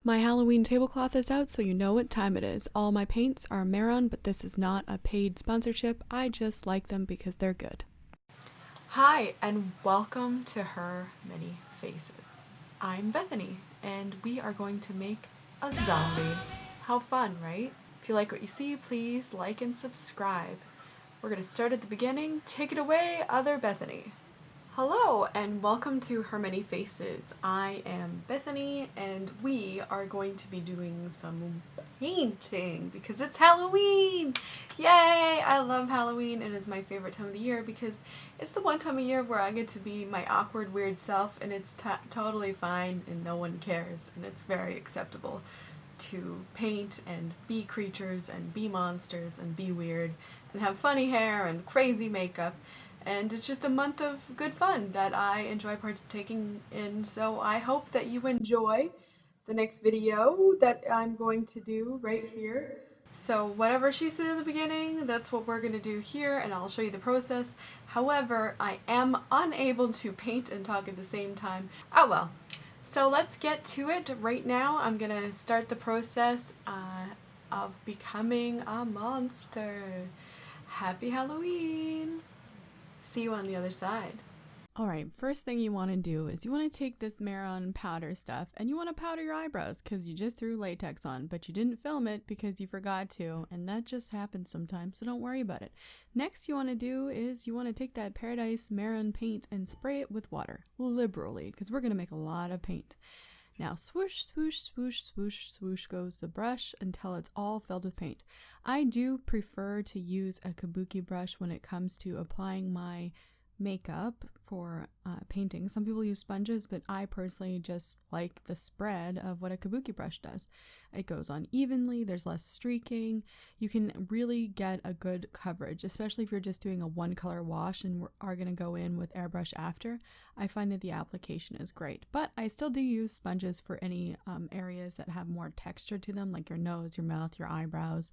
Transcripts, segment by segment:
My Halloween tablecloth is out, so you know what time it is. All my paints are Mehron, but this is not a paid sponsorship. I just like them because they're good. Hi, and welcome to Her Many Faces. I'm Bethany, and we are going to make a zombie. How fun, right? If you like what you see, please like and subscribe. We're going to start at the beginning. Take it away, other Bethany. Hello and welcome to Her Many Faces. I am Bethany and we are going to be doing some painting because it's Halloween! Yay! I love Halloween. It is my favorite time of the year because it's the one time of year where I get to be my awkward, weird self, and it's totally fine and no one cares, and it's very acceptable to paint and be creatures and be monsters and be weird and have funny hair and crazy makeup. And it's just a month of good fun that I enjoy partaking in, so I hope that you enjoy the next video that I'm going to do right here. So whatever she said at the beginning, that's what we're going to do here, and I'll show you the process. However, I am unable to paint and talk at the same time. Oh well. So let's get to it. Right now I'm going to start the process of becoming a monster. Happy Halloween! See you on the other side. Alright, first thing you want to do is you want to take this Mehron powder stuff and you want to powder your eyebrows because you just threw latex on, but you didn't film it because you forgot to, and that just happens sometimes, so don't worry about it. Next you want to do is you want to take that Paradise Mehron paint and spray it with water, liberally, because we're going to make a lot of paint. Now swoosh, swoosh, swoosh, swoosh, swoosh goes the brush until it's all filled with paint. I do prefer to use a kabuki brush when it comes to applying my makeup for painting. Some people use sponges, but I personally just like the spread of what a kabuki brush does. It goes on evenly, there's less streaking. You can really get a good coverage, especially if you're just doing a one color wash and are going to go in with airbrush after. I find that the application is great, but I still do use sponges for any areas that have more texture to them, like your nose, your mouth, your eyebrows,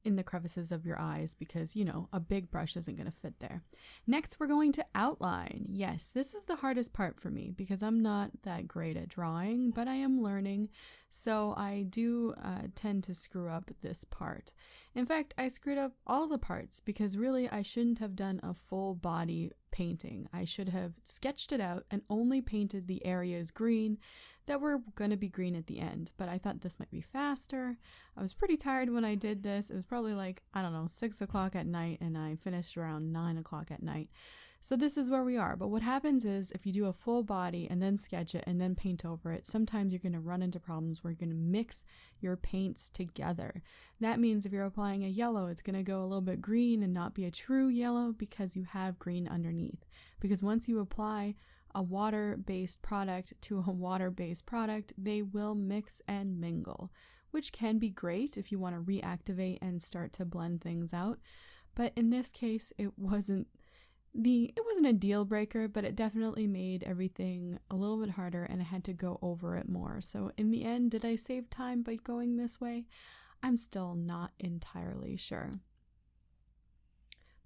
in the crevices of your eyes, because, you know, a big brush isn't going to fit there. Next, we're going to outline. Yes, this is the hardest part for me because I'm not that great at drawing, but I am learning, so I do tend to screw up this part. In fact, I screwed up all the parts because really I shouldn't have done a full body painting. I should have sketched it out and only painted the areas green that were going to be green at the end, but I thought this might be faster. I was pretty tired when I did this. It was probably like, I don't know, 6 o'clock at night, and I finished around 9 o'clock at night. So this is where we are. But what happens is if you do a full body and then sketch it and then paint over it, sometimes you're going to run into problems where you're going to mix your paints together. That means if you're applying a yellow, it's going to go a little bit green and not be a true yellow because you have green underneath. Because once you apply a water-based product to a water-based product, they will mix and mingle, which can be great if you want to reactivate and start to blend things out. But in this case, it wasn't a deal breaker, but it definitely made everything a little bit harder and I had to go over it more. So in the end, did I save time by going this way? I'm still not entirely sure.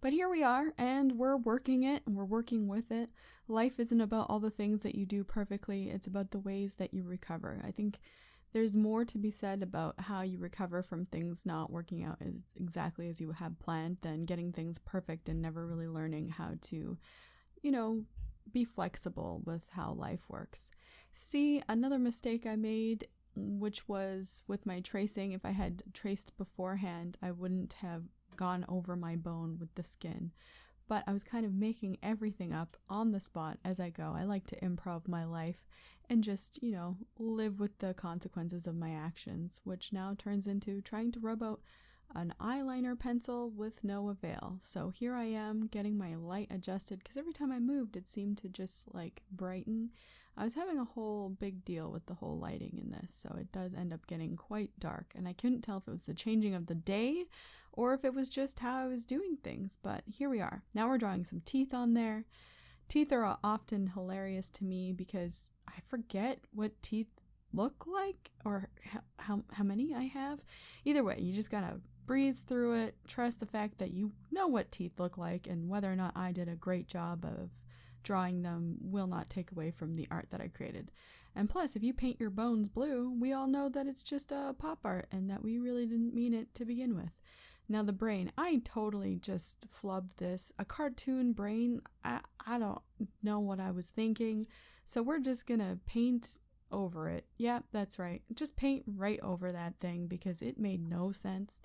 But here we are, and we're working it, and we're working with it. Life isn't about all the things that you do perfectly, it's about the ways that you recover. I think there's more to be said about how you recover from things not working out as exactly as you have planned than getting things perfect and never really learning how to, be flexible with how life works. See, another mistake I made, which was with my tracing. If I had traced beforehand, I wouldn't have gone over my bone with the skin, but I was kind of making everything up on the spot as I go. I like to improv my life and just, live with the consequences of my actions, which now turns into trying to rub out an eyeliner pencil with no avail. So here I am getting my light adjusted because every time I moved it seemed to just like brighten. I was having a whole big deal with the whole lighting in this, so it does end up getting quite dark, and I couldn't tell if it was the changing of the day or if it was just how I was doing things, but here we are. Now we're drawing some teeth on there. Teeth are often hilarious to me because I forget what teeth look like or how many I have. Either way, you just gotta breeze through it, trust the fact that you know what teeth look like and whether or not I did a great job of drawing them will not take away from the art that I created. And plus, if you paint your bones blue, we all know that it's just a pop art and that we really didn't mean it to begin with. Now the brain, I totally just flubbed this. A cartoon brain, I don't know what I was thinking. So we're just gonna paint over it. Yeah, that's right. Just paint right over that thing because it made no sense.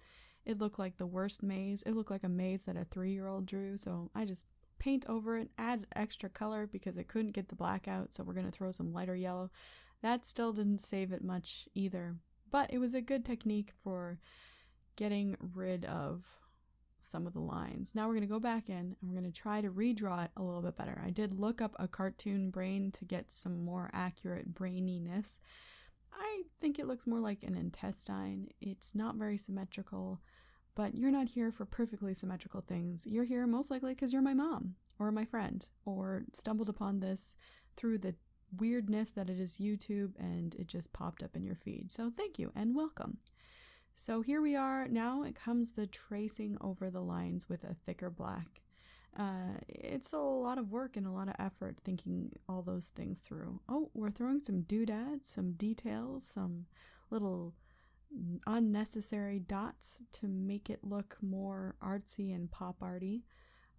It looked like the worst maze. It looked like a maze that a 3-year-old drew. So I just paint over it, add extra color because it couldn't get the black out. So we're gonna throw some lighter yellow. That still didn't save it much either. But it was a good technique for getting rid of some of the lines. Now we're going to go back in and we're going to try to redraw it a little bit better. I did look up a cartoon brain to get some more accurate braininess. I think it looks more like an intestine. It's not very symmetrical, but you're not here for perfectly symmetrical things. You're here most likely because you're my mom or my friend or stumbled upon this through the weirdness that it is YouTube and it just popped up in your feed. So thank you and welcome. So here we are. Now it comes the tracing over the lines with a thicker black. It's a lot of work and a lot of effort thinking all those things through. Oh, we're throwing some doodads, some details, some little unnecessary dots to make it look more artsy and pop arty.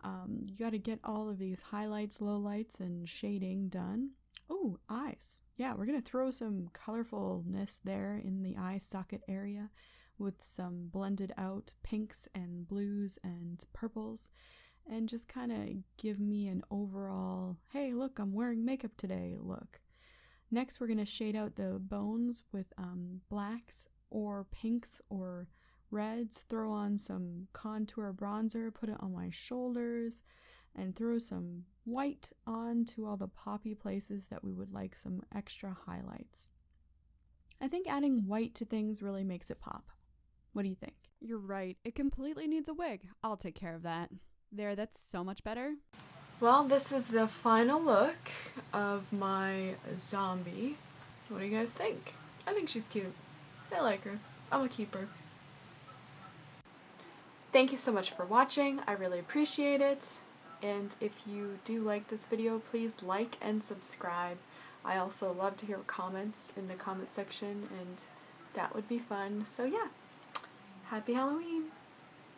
You got to get all of these highlights, lowlights, and shading done. Oh, eyes. Yeah, we're going to throw some colorfulness there in the eye socket area with some blended out pinks and blues and purples and just kind of give me an overall, hey, look, I'm wearing makeup today look. Next, we're going to shade out the bones with blacks or pinks or reds, throw on some contour bronzer, put it on my shoulders, and throw some white onto all the poppy places that we would like some extra highlights. I think adding white to things really makes it pop. What do you think? You're right. It completely needs a wig. I'll take care of that. There, that's so much better. Well, this is the final look of my zombie. What do you guys think? I think she's cute. I like her. I'm gonna keep her. Thank you so much for watching. I really appreciate it. And if you do like this video, please like and subscribe. I also love to hear comments in the comment section, and that would be fun. So yeah, happy Halloween!